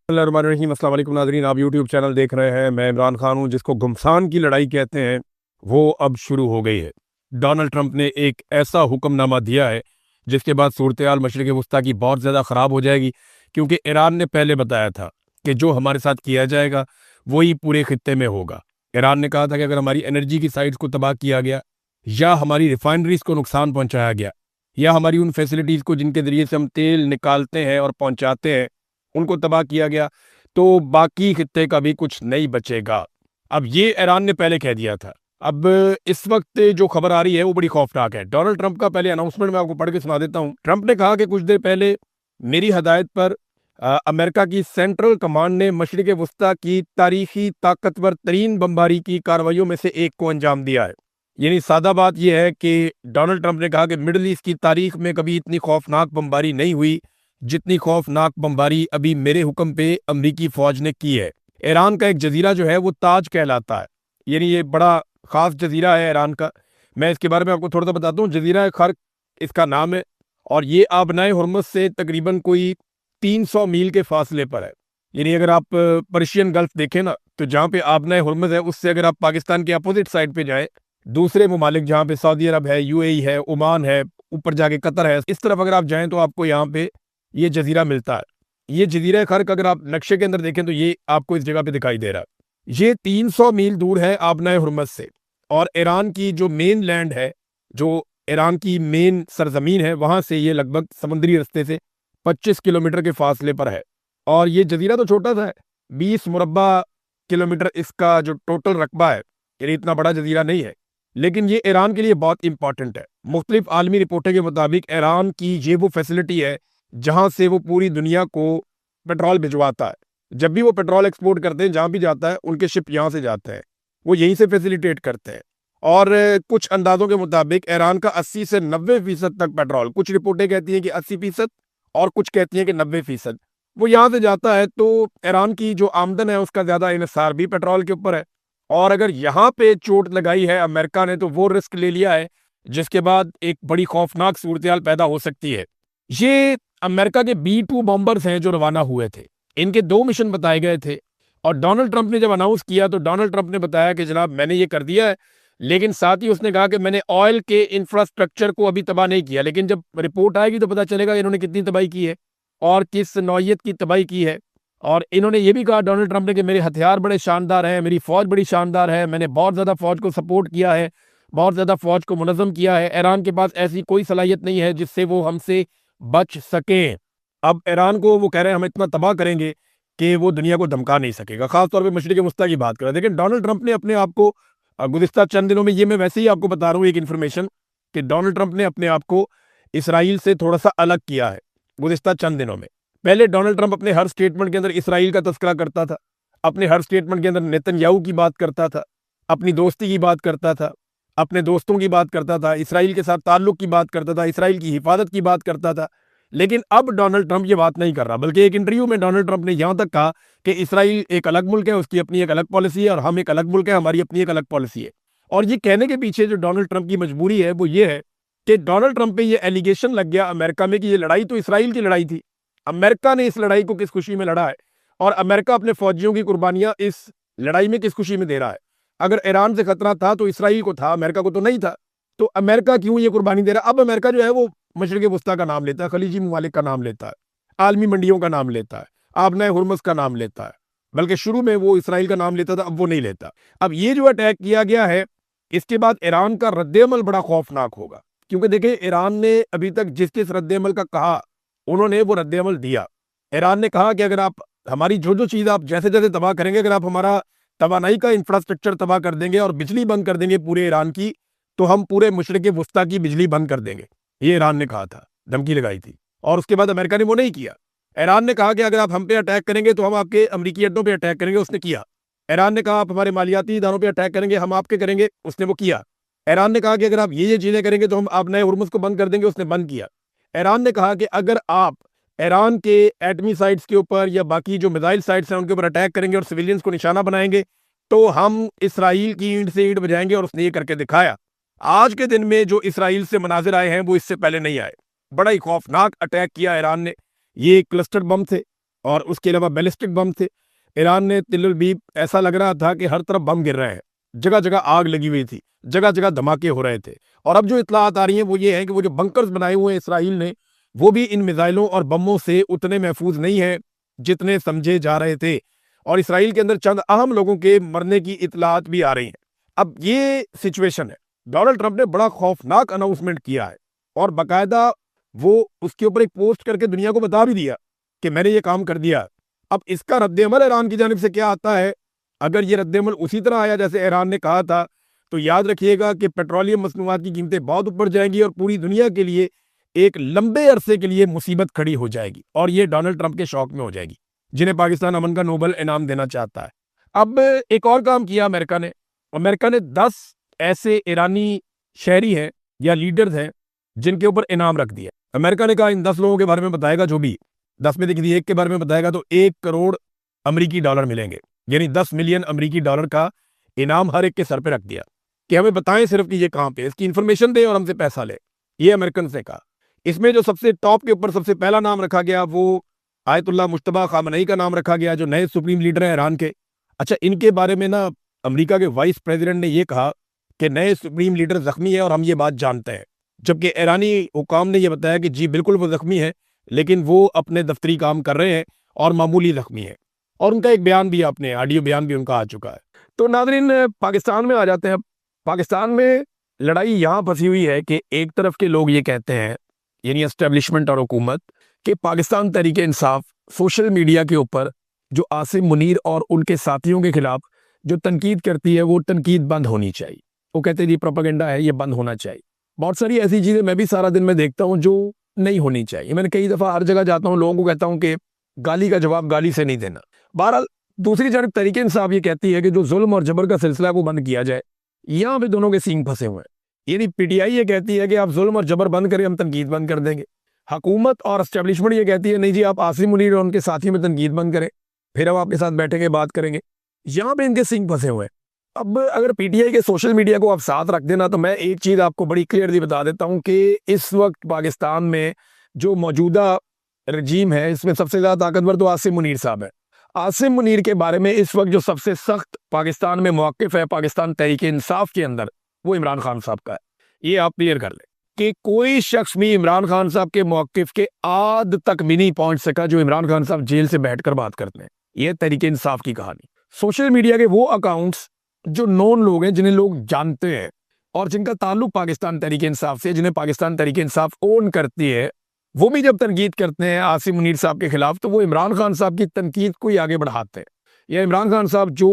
बिस्मिल्लाहिर्रहमानिर्रहीम। अस्सलाम वालेकुम नाज़रीन, आप यूट्यूब चैनल देख रहे हैं। मैं इमरान खान हूँ। जिसको घमसान की लड़ाई कहते हैं वो अब शुरू हो गई है। डोनाल्ड ट्रंप ने एक ऐसा हुक्मनामा दिया है जिसके बाद सूरत हाल मशरिक़ वस्ता की बहुत ज़्यादा ख़राब हो जाएगी, क्योंकि ईरान ने पहले बताया था कि जो हमारे साथ किया जाएगा वही पूरे खित्ते में होगा। ईरान ने कहा था कि अगर हमारी एनर्जी की साइट्स को तबाह किया गया, या हमारी रिफाइनरीज को नुकसान पहुंचाया गया, या हमारी उन फैसिलिटीज़ को जिनके ज़रिए से हम तेल निकालते हैं और पहुंचाते हैं उनको तबाह किया गया, तो बाकी खित्ते का भी कुछ नहीं बचेगा। अब ये ईरान ने पहले कह दिया था। अब इस वक्त जो खबर आ रही है वो बड़ी खौफनाक है। डोनाल्ड ट्रंप का पहले अनाउंसमेंट मैं आपको पढ़ के सुना देता हूँ। ट्रंप ने कहा कि कुछ देर पहले मेरी हदायत पर अमेरिका की सेंट्रल कमांड ने मशरिक़ वस्ता की तारीखी ताकतवर तरीन बमबारी की कार्रवाइयों में से एक को अंजाम दिया है। यानी सादा बात यह है कि डोनाल्ड ट्रंप ने कहा कि मिडल ईस्ट की तारीख में कभी इतनी खौफनाक बमबारी नहीं हुई जितनी खौफनाक बमबारी अभी मेरे हुक्म पे अमरीकी फौज ने की है। ईरान का एक जजीरा जो है वो ताज कहलाता है, यानी ये बड़ा खास जजीरा है ईरान का। मैं इसके बारे में आपको थोड़ा सा बताता हूँ। जजीरा खर्क इसका नाम है, और ये आबनाए हुर्मुज़ से तकरीबन कोई 300 मील के फासले पर है। यानी अगर आप पर्शियन गल्फ देखें ना, तो जहाँ पे आबनाए हुर्मुज़ है उससे अगर आप पाकिस्तान के अपोजिट साइड पे जाएं, दूसरे ममालिक जहाँ पे सऊदी अरब है, यूएई है, ओमान है, ऊपर जाके कतर है, इस तरफ अगर आप जाएं तो आपको यहाँ पे ये जजीरा मिलता है। ये जजीरा खर्क अगर आप नक्शे के अंदर देखें तो ये आपको इस जगह पे दिखाई दे रहा है। ये 300 मील दूर है आबनाए हुर्मुज़ से, और ईरान की जो मेन लैंड है, जो ईरान की मेन सरजमीन है, वहां से ये लगभग समुद्री रास्ते से 25 किलोमीटर के फासले पर है। और ये जजीरा तो छोटा सा है, 20 मुरब्बा किलोमीटर इसका जो टोटल रकबा है, यानी इतना बड़ा जजीरा नहीं है, लेकिन ये ईरान के लिए बहुत इंपॉर्टेंट है। मुख्तलिफ आलमी रिपोर्टों के मुताबिक ईरान की ये वो फैसिलिटी है जहां से वो पूरी दुनिया को पेट्रोल भिजवाता है। जब भी वो पेट्रोल एक्सपोर्ट करते हैं, जहां भी जाता है उनके शिप यहां से जाते हैं, वो यहीं से फैसिलिटेट करते हैं। और कुछ अंदाजों के मुताबिक ईरान का 80 से 90% तक पेट्रोल, कुछ रिपोर्टें कहती हैं कि 80% और कुछ कहती हैं कि 90%, वो यहाँ से जाता है। तो ईरान की जो आमदन है उसका ज़्यादा इन्हिसार भी पेट्रोल के ऊपर है। और अगर यहाँ पे चोट लगाई है अमेरिका ने, तो वो रिस्क ले लिया है जिसके बाद एक बड़ी खौफनाक सूरत पैदा हो सकती है। ये अमेरिका के B-2 बॉम्बर्स हैं जो रवाना हुए थे। इनके 2 मिशन बताए गए थे, और डोनाल्ड ट्रंप ने जब अनाउंस किया तो डोनाल्ड ट्रंप ने बताया कि जनाब मैंने ये कर दिया है, लेकिन साथ ही उसने कहा कि मैंने ऑयल के इंफ्रास्ट्रक्चर को अभी तबाह नहीं किया, लेकिन जब रिपोर्ट आएगी तो पता चलेगा इन्होंने कितनी तबाही की है और किस नौइयत की तबाही की है। और इन्होंने ये भी कहा डोनाल्ड ट्रंप ने कि मेरे हथियार बड़े शानदार हैं, मेरी फौज बड़ी शानदार है, मैंने बहुत ज़्यादा फौज को सपोर्ट किया है, बहुत ज़्यादा फौज को मुनज़्ज़म किया है। ईरान के पास ऐसी कोई सलाहियत नहीं है जिससे वो हमसे बच सकें। अब ईरान को वो कह रहे हैं हम इतना तबाह करेंगे कि वो दुनिया को धमका नहीं सकेगा। खासतौर पर मशरिक़ वस्ता की बात करें, लेकिन डोनाल्ड ट्रंप ने अपने आप को गुज़िश्ता चंद दिनों में, ये मैं वैसे ही आपको बता रहा हूँ एक इन्फॉर्मेशन, कि डोनाल्ड ट्रंप ने अपने आप को इसराइल से थोड़ा सा अलग किया है गुज़िश्ता चंद दिनों में। पहले डोनाल्ड ट्रंप अपने हर स्टेटमेंट के अंदर इसराइल का तस्करा करता था, अपने हर स्टेटमेंट के अंदर नेतन्याहू की बात करता था, अपनी दोस्ती की बात करता था, अपने दोस्तों की बात करता था, इसराइल के साथ ताल्लुक की बात करता था, इसराइल की हिफाजत की बात करता था। लेकिन अब डोनाल्ड ट्रंप ये बात नहीं कर रहा, बल्कि एक इंटरव्यू में डोनाल्ड ट्रंप ने यहां तक कहा कि इसराइल एक अलग मुल्क है, उसकी अपनी एक अलग पॉलिसी है, और हम एक अलग मुल्क है, हमारी अपनी एक अलग पॉलिसी है। और ये कहने के पीछे जो डोनाल्ड ट्रंप की मजबूरी है वो ये है कि डोनाल्ड ट्रंप पे ये एलिगेशन लग गया अमेरिका में कि ये लड़ाई तो इसराइल की लड़ाई थी, अमेरिका ने इस लड़ाई को किस खुशी में लड़ा है, और अमेरिका अपने फौजियों की कुर्बानियां इस लड़ाई में किस खुशी में दे रहा है। अगर ईरान से खतरा था तो इसराइल को था, अमेरिका को तो नहीं था। तो अमेरिका क्यों ये कुर्बानी दे रहा है? अब अमेरिका जो है वो मशरिक़ वस्ता का नाम लेता है, खलीजी ममालिक का नाम लेता है, आलमी मंडियों का नाम लेता है, आबनाए हुर्मुज़ का नाम लेता है, बल्कि शुरू में वो इसराइल का नाम लेता था, अब वो नहीं लेता। अब ये जो अटैक किया गया है, इसके बाद ईरान का रद्द-ए-अमल बड़ा खौफनाक होगा, क्योंकि देखिए ईरान ने अभी तक जिस जिस रद्द-ए-अमल का कहा उन्होंने वो रद्द-ए-अमल दिया। ईरान ने कहा कि अगर आप हमारी जो जो चीज़ आप जैसे जैसे तबाह करेंगे, अगर आप हमारा तवानाई का इंफ्रास्ट्रक्चर तबाह कर देंगे और बिजली बंद कर देंगे पूरे ईरान की, तो हम पूरे मशरिक़ वस्ता की बिजली बंद कर देंगे। ये ईरान ने कहा था, धमकी लगाई थी, और उसके बाद अमेरिका ने वो नहीं किया। ईरान ने कहा कि अगर आप हम पे अटैक करेंगे तो हम आपके अमरीकी अड्डों पे अटैक करेंगे, उसने किया। ईरान ने कहा आप हमारे मालियाती इदारों पे अटैक करेंगे, हम आपके करेंगे, उसने वो किया। ईरान ने कहा कि अगर आप ये चीज़ें करेंगे तो हम आबनाए हुर्मुज़ को बंद कर देंगे, उसने बंद किया। ईरान ने कहा कि अगर आप ईरान के एटमी साइट्स के ऊपर या बाकी जो मिसाइल साइट्स हैं उनके ऊपर अटैक करेंगे और सिविलियंस को निशाना बनाएंगे, तो हम इसराइल की ईंट से ईंट बजाएंगे, और उसने ये करके दिखाया। आज के दिन में जो इसराइल से मनाजिर आए हैं वो इससे पहले नहीं आए। बड़ा ही खौफनाक अटैक किया ईरान ने। ये क्लस्टर बम थे, और उसके अलावा बैलिस्टिक बम थे। ईरान ने तिल अबीब, ऐसा लग रहा था कि हर तरफ बम गिर रहे हैं, जगह जगह आग लगी हुई थी, जगह जगह धमाके हो रहे थे। और अब जो इत्तलात आ रही हैं वो ये है कि वो जो बंकर्स बनाए हुए हैं इसराइल ने, वो भी इन मिसाइलों और बमों से उतने महफूज नहीं है जितने समझे जा रहे थे। और इसराइल के अंदर चंद अहम लोगों के मरने की इत्तलात भी आ रही हैं। अब ये सिचुएशन है, डोनाल्ड ट्रंप ने बड़ा खौफनाक अनाउंसमेंट किया है और बाकायदा वो उसके ऊपर एक पोस्ट करके दुनिया को बता भी दिया कि मैंने ये काम कर दिया। अब इसका रद्द-ए-अमल ईरान की जानिब से क्या आता है? अगर ये रद्द-ए-अमल उसी तरह आया जैसे ईरान ने कहा था, तो याद रखिएगा कि पेट्रोलियम मसनूआत की कीमतें बहुत ऊपर जाएंगी और पूरी दुनिया के लिए एक लंबे अरसे के लिए मुसीबत खड़ी हो जाएगी। और ये डोनाल्ड ट्रंप के शौक में हो जाएगी, जिन्हें पाकिस्तान अमन का नोबेल इनाम देना चाहता है। अब एक और काम किया अमेरिका ने 10 ऐसे ईरानी शहरी हैं या लीडर्स हैं जिनके ऊपर इनाम रख दिया। अमेरिका ने कहा इन 10 लोगों के बारे में बताएगा, जो भी 10 में से किसी एक के बारे में बताएगा तो 1 करोड़ अमेरिकी डॉलर मिलेंगे, यानी 10 मिलियन अमेरिकी डॉलर का इनाम हर एक के सर पे रख दिया कि हमें बताएं सिर्फ कि ये कहां पे, इसकी इंफॉर्मेशन दे और हमसे पैसा ले। ये अमेरिकन से कहा। इसमें जो सबसे टॉप के ऊपर सबसे पहला नाम रखा गया वो आयतुल्लाह मुश्तबा खामनई का नाम रखा गया, जो नए सुप्रीम लीडर हैं ईरान के। अच्छा, इनके बारे में ना अमेरिका के वाइस प्रेसिडेंट ने यह कहा कि नए सुप्रीम लीडर जख्मी है और हम ये बात जानते हैं, जबकि ईरानी हुकाम ने यह बताया कि जी बिल्कुल वो जख्मी है, लेकिन वो अपने दफ्तरी काम कर रहे हैं और मामूली जख्मी है। और उनका एक बयान भी, आपने ऑडियो बयान भी उनका आ चुका है। तो नाज़रीन, पाकिस्तान में आ जाते हैं। पाकिस्तान में लड़ाई यहाँ फंसी हुई है कि एक तरफ के लोग ये कहते हैं, यानी एस्टेब्लिशमेंट और हुकूमत, कि पाकिस्तान तहरीक इंसाफ सोशल मीडिया के ऊपर जो आसिम मुनीर और उनके साथियों के खिलाफ जो तनकीद करती है वो तनकीद बंद होनी चाहिए। वो कहते हैं जी प्रोपेगेंडा है, ये बंद होना चाहिए। बहुत सारी ऐसी चीज़ें मैं भी सारा दिन में देखता हूँ जो नहीं होनी चाहिए। मैंने कई दफ़ा हर जगह जाता हूँ, लोगों को कहता हूँ कि गाली का जवाब गाली से नहीं देना। बहरहाल दूसरी जानब तहरीक इंसाफ ये कहती है कि जो जुल्म और जबर का सिलसिला है वो बंद किया जाए। यहाँ पे दोनों के सींग फंसे हुए हैं। यानी पीटीआई ये कहती है कि आप जुल्म और जबर बंद करें, हम तनकीद बंद कर देंगे। हुकूमत और एस्टेब्लिशमेंट ये कहती है नहीं जी, आप आसिम मुनीर और उनके साथियों में तनकीद बंद करें, फिर हम आपके साथ बैठेंगे, बात करेंगे। यहाँ पे इनके सींग फंसे हुए हैं। अब अगर पीटीआई के सोशल मीडिया को आप साथ रख देना, तो मैं एक चीज़ आपको बड़ी क्लियरली बता देता हूँ कि इस वक्त पाकिस्तान में जो मौजूदा रजीम है, इसमें सबसे ज़्यादा ताकतवर तो आसिम मुनीर साहब है। आसिम मुनीर के बारे में इस वक्त जो सबसे सख्त पाकिस्तान में मौक़िफ़ है पाकिस्तान तहरीक इंसाफ के अंदर, वो इमरान खान साहब का है। ये आप क्लियर कर लें कि कोई शख्स भी इमरान खान साहब के मौक़िफ़ के आद तक भी नहीं पहुंच सका जो इमरान खान साहब जेल से बैठकर बात करते हैं। ये तहरीक इंसाफ की कहानी। सोशल मीडिया के वो अकाउंट्स जो नॉन लोग हैं, जिन्हें लोग जानते हैं और जिनका ताल्लुक पाकिस्तान तहरीक इंसाफ से, जिन्हें पाकिस्तान तहरीक इंसाफ ओन करती है, वो भी जब तनकीद करते हैं आसिम मुनीर साहब के खिलाफ, तो वो इमरान खान साहब की तनकीद को ही आगे बढ़ाते हैं, या इमरान खान साहब जो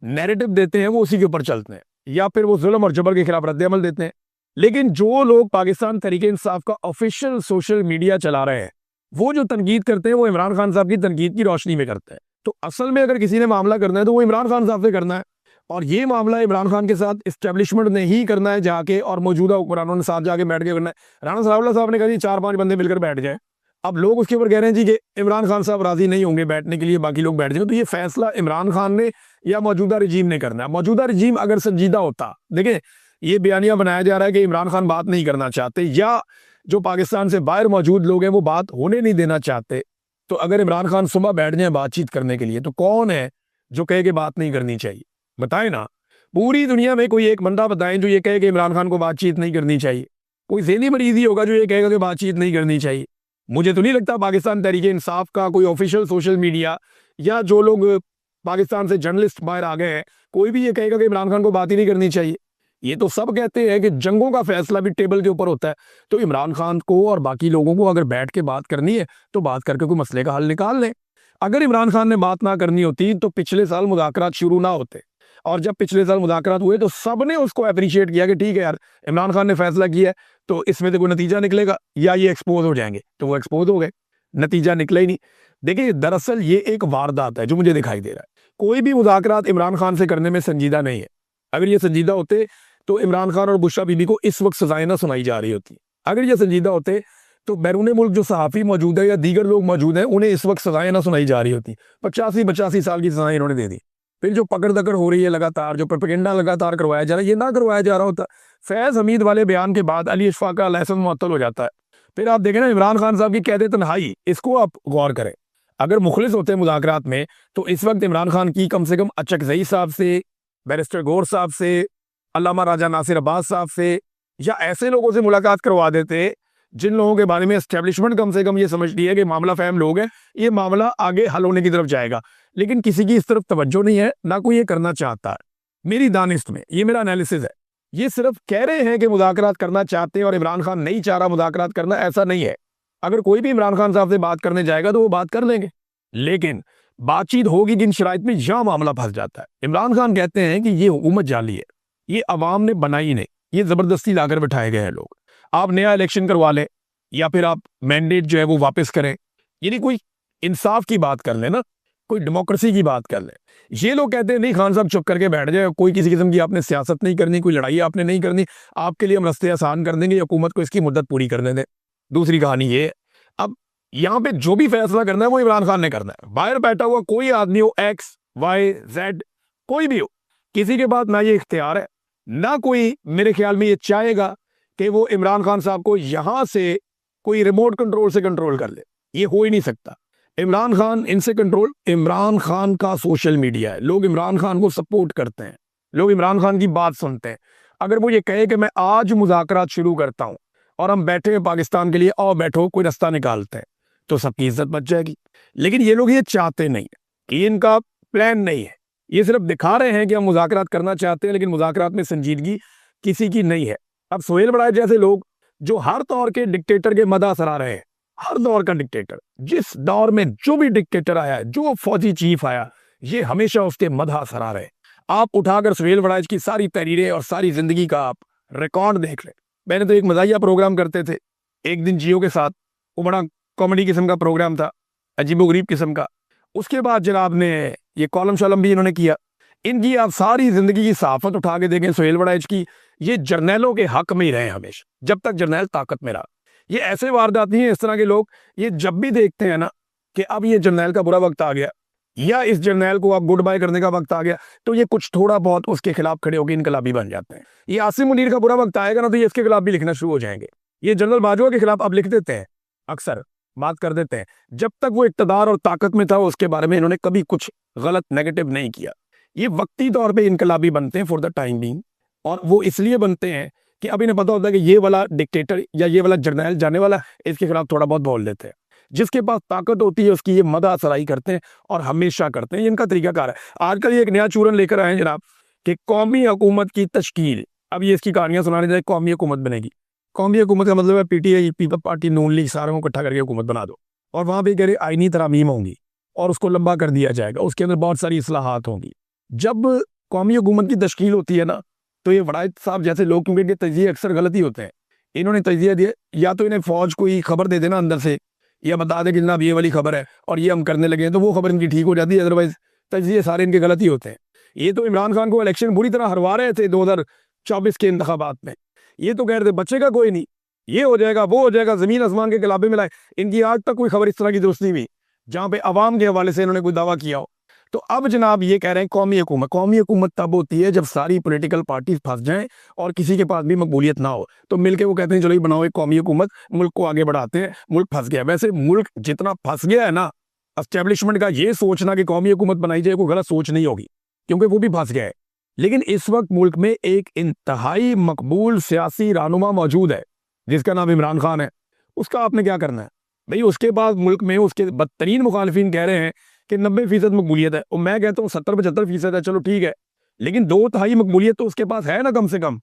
नैरेटिव देते हैं वो उसी के ऊपर चलते हैं, या फिर वो जुल्म और जबर के खिलाफ रद्द-ए-अमल देते हैं। लेकिन जो लोग पाकिस्तान तहरीक इंसाफ का ऑफिशियल सोशल मीडिया चला रहे हैं, वो जो तनकीद करते हैं वो इमरान खान साहब की तनकीद की रोशनी में करते हैं। तो असल में अगर किसी ने मामला करना है तो वो इमरान खान साहब से करना है, और ये मामला इमरान खान के साथ इस्टेब्लिशमेंट ने ही करना है जाके, और मौजूदा हुक्मरानों ने साथ जाके बैठ के करना है। राणा सनाउल्लाह साहब ने कहा जी 4-5 बंदे मिलकर बैठ जाए। अब लोग उसके ऊपर कह रहे हैं जी कि इमरान खान साहब राजी नहीं होंगे बैठने के लिए, बाकी लोग बैठ जाए। तो ये फैसला इमरान खान ने या मौजूदा रजीम ने करना है। मौजूदा रजीम अगर संजीदा होता, देखें ये बयानिया बनाया जा रहा है कि इमरान खान बात नहीं करना चाहते, या जो पाकिस्तान से बाहर मौजूद लोग हैं वो बात होने नहीं देना चाहते। तो अगर इमरान खान सुबह बैठ जाए बातचीत करने के लिए, तो कौन है जो कहे कि बात नहीं करनी चाहिए? बताएं ना, पूरी दुनिया में कोई एक बंदा बताएं जो ये कहे कि इमरान खान को बातचीत नहीं करनी चाहिए। कोई ज़हनी मरीज ही होगा जो ये कहेगा कि बातचीत नहीं करनी चाहिए। मुझे तो नहीं लगता पाकिस्तान तहरीक इंसाफ का कोई ऑफिशियल सोशल मीडिया या जो लोग पाकिस्तान से जर्नलिस्ट बाहर आ गए हैं, कोई भी ये कहेगा कि इमरान खान को बात ही नहीं करनी चाहिए। ये तो सब कहते हैं कि जंगों का फैसला भी टेबल के ऊपर होता है। तो इमरान खान को और बाकी लोगों को अगर बैठ के बात करनी है तो बात करके कोई मसले का हल निकाल लें। अगर इमरान खान ने बात ना करनी होती तो पिछले साल मुज़ाकरात शुरू ना होते, और जब पिछले साल मुज़ाकरात हुए तो सब ने उसको अप्रिशिएट किया कि ठीक है यार, इमरान खान ने फैसला किया है तो इसमें से कोई नतीजा निकलेगा या ये एक्सपोज हो जाएंगे। तो वो एक्सपोज हो गए, नतीजा निकला ही नहीं। देखिए, दरअसल ये एक वारदात है जो मुझे दिखाई दे रहा है। कोई भी मुज़ाकरात इमरान खान से करने में संजीदा नहीं है। अगर ये संजीदा होते तो इमरान खान और बुशरा बीबी को इस वक्त सजाएं ना सुनाई जा रही होती। अगर ये संजीदा होते तो बैरून मुल्क जो सहाफ़ी मौजूद है या दीगर लोग मौजूद हैं, उन्हें इस वक्त सजाएं ना सुनाई जा रही होती। 85 साल की सजाएं इन्होंने दे दी। फिर जो पकड़ दकड़ हो रही है लगातार, जो प्रोपेगेंडा लगातार करवाया जा रहा है, ये ना करवाया जा रहा होता। फैज़ हमीद वाले बयान के बाद अली अशफाक का लाइसेंस मुअत्तल हो जाता है। फिर आप देखें ना, इमरान खान साहब की कैद तन्हाई, इसको आप गौर करें। अगर मुखलिस होते हैं मुज़ाकरात में तो इस वक्त इमरान खान की कम से कम अचकज़ई साहब से, बैरिस्टर गौर साहब से, अल्लामा राजा नासिर अब्बास साहब से या ऐसे लोगों से मुलाकात करवा देते जिन लोगों के बारे में एस्टेब्लिशमेंट कम से कम ये समझती है कि मामला फ़हम लोग हैं, ये मामला आगे हल होने की तरफ जाएगा। लेकिन किसी की इस तरफ तवज्जो नहीं है, ना कोई ये करना चाहता है। मेरी दानिश में ये मेरा एनालिसिस है। ये सिर्फ कह रहे हैं कि मुज़ाकरात करना चाहते हैं और इमरान खान नहीं चाह रहा मुज़ाकरात करना, ऐसा नहीं है। अगर कोई भी इमरान खान साहब से बात करने जाएगा तो वो बात कर लेंगे, लेकिन बातचीत होगी जिन शराइत में यहाँ मामला फंस जाता है। इमरान खान कहते हैं कि ये हुकूमत जाली है, ये अवाम ने बनाई नहीं, ये ज़बरदस्ती लाकर बैठाए गए हैं लोग। आप नया इलेक्शन करवा लें या फिर आप मैंडेट जो है वो वापस करें, यानी कोई इंसाफ की बात कर लें ना, कोई डेमोक्रेसी की बात कर लें। ये लोग कहते हैं नहीं खान साहब चुप करके बैठ जाए, कोई किसी किस्म की आपने सियासत नहीं करनी, कोई लड़ाई आपने नहीं करनी, आपके लिए हम रास्ते आसान कर देंगे, हुकूमत को इसकी मुद्दत पूरी करने दें। दूसरी कहानी ये, अब यहाँ पे जो भी फैसला करना है वो इमरान खान ने करना है। बाहर बैठा हुआ कोई आदमी हो, एक्स वाई जेड कोई भी हो, किसी के पास ना ये इख्तियार है, ना कोई मेरे ख्याल में ये चाहेगा कि वो इमरान खान साहब को यहाँ से कोई रिमोट कंट्रोल से कंट्रोल कर ले। ये हो ही नहीं सकता। इमरान खान इनसे कंट्रोल, इमरान खान का सोशल मीडिया है, लोग इमरान खान को सपोर्ट करते हैं, लोग इमरान खान की बात सुनते हैं। अगर वो ये कहे कि मैं आज मुज़ाकरात शुरू करता हूं और हम बैठे हैं पाकिस्तान के लिए, आओ बैठो, कोई रास्ता निकालते हैं, तो सबकी इज्जत बच जाएगी। लेकिन ये लोग ये चाहते नहीं है, कि इनका प्लान नहीं है, ये सिर्फ दिखा रहे हैं कि हम मुज़ाकरात करना चाहते हैं, लेकिन मुज़ाकरात में संजीदगी किसी की नहीं है। अब सोहेल बड़ाई जैसे लोग जो हर दौर के डिक्टेटर के मदा सरा रहे हैं, हर दौर का डिक्टेटर, जिस दौर में जो भी डिक्टेटर आया, जो फौजी चीफ आया, ये हमेशा उसके मदह सरा रहे। आप उठाकर सुहेल वड़ाइच की सारी तहरीरें और सारी जिंदगी का आप रिकॉर्ड देख लें। मैंने तो एक मज़ाहिया प्रोग्राम करते थे एक दिन जियो के साथ, वो बड़ा कॉमेडी किस्म का प्रोग्राम था, अजीबोगरीब किस्म का। उसके बाद जनाब ने ये कॉलम शॉलम भी इन्होंने किया। इनकी आप सारी जिंदगी की सहाफत उठा के देखें सुहेल वड़ाइच की, ये जर्नैलों के हक में ही रहे हमेशा, जब तक जर्नैल ताकत में रहा। ये ऐसे वारदात नहीं है, इस तरह के लोग ये जब भी देखते हैं ना कि अब ये जर्नैल का बुरा वक्त आ गया या इस जर्नैल को अब गुड बाय करने का वक्त आ गया, तो ये कुछ थोड़ा बहुत उसके खिलाफ खड़े होकर इनकलाबी बन जाते हैं। ये आसिम मुनीर का बुरा वक्त आएगा ना तो ये इसके खिलाफ भी लिखना शुरू हो जाएंगे। ये जनरल बाजवा के खिलाफ अब लिख देते हैं, अक्सर बात कर देते हैं। जब तक वो इक्तदार और ताकत में था उसके बारे में इन्होंने कभी कुछ गलत नेगेटिव नहीं किया। ये वक्ती तौर पर इनकलाबी बनते हैं फॉर द टाइम बीइंग, और वो इसलिए बनते हैं कि अब इन्हें पता होता है कि ये वाला डिक्टेटर या ये वाला जर्नैल जाने वाला, इसके खिलाफ थोड़ा बहुत बोल देते हैं। जिसके पास ताकत होती है उसकी ये मदद सराई करते हैं और हमेशा करते हैं, ये इनका तरीकाकार है। आजकल ये एक नया चूरन लेकर आए हैं जनाब कि कौमी हुकूमत की तश्कील। अब ये इसकी कहानियां सुनाने जाए, कौमी हुकूमत बनेगी। कौमी हुकूमत का मतलब है पीटीआई, पीपल पार्टी, नून लीग, सारों को इकट्ठा करके हुकूमत बना दो, और वहां पर कह रहे आईनी तरामीम होंगी और उसको लंबा कर दिया जाएगा, उसके अंदर बहुत सारी इस्लाहात होंगी। जब कौमी हुकूमत की तश्कील होती है ना, तो ये वड़ाइच साहब जैसे लोग, क्योंकि इनके तजिए अक्सर गलत ही होते हैं, इन्होंने तजिया दिया, या तो इन्हें फौज कोई खबर दे देना अंदर से, या बता दे कि जनाब ये वाली खबर है और ये हम करने लगे हैं, तो वो खबर इनकी ठीक हो जाती है। अदरवाइज तजिए सारे इनके गलत ही होते हैं। ये तो इमरान खान को इलेक्शन बुरी तरह हरवा रहे थे 2024 के इंतखाबात में। ये तो कह रहे थे बचेगा कोई नहीं, ये हो जाएगा, वो हो जाएगा, जमीन आसमान के गलाबे में लाए। इनकी आज तक कोई खबर इस तरह की दुरुस्त नहीं हुई जहाँ पे अवाम के हवाले से इन्होंने कोई दावा किया हो। तो अब जनाब ये कह रहे हैं कौमी हुकूमत। कौमी हुकूमत तब होती है जब सारी पॉलिटिकल पार्टीज फंस जाएं और किसी के पास भी मकबूलियत ना हो, तो मिलके वो कहते हैं चलो बनाओ एक कौमी हुकूमत, मुल्क को आगे बढ़ाते हैं। मुल्क फंस गया। वैसे मुल्क जितना फंस गया है ना, एस्टेब्लिशमेंट का ये सोचना कि कौमी हुकूमत बनाई जाए कोई गलत सोच नहीं होगी, क्योंकि वो भी फंस गया है। लेकिन इस वक्त मुल्क में एक इंतहाई मकबूल सियासी रहनुमा मौजूद है जिसका नाम इमरान खान है। उसका आपने क्या करना है भाई? उसके बाद मुल्क में उसके बदतरीन मुखालिफिन कह रहे हैं कि 90% मकबूलियत है, और मैं कहता हूँ 70-75% है। चलो ठीक है, लेकिन 2/3 मकबूलियत तो उसके पास है ना कम से कम।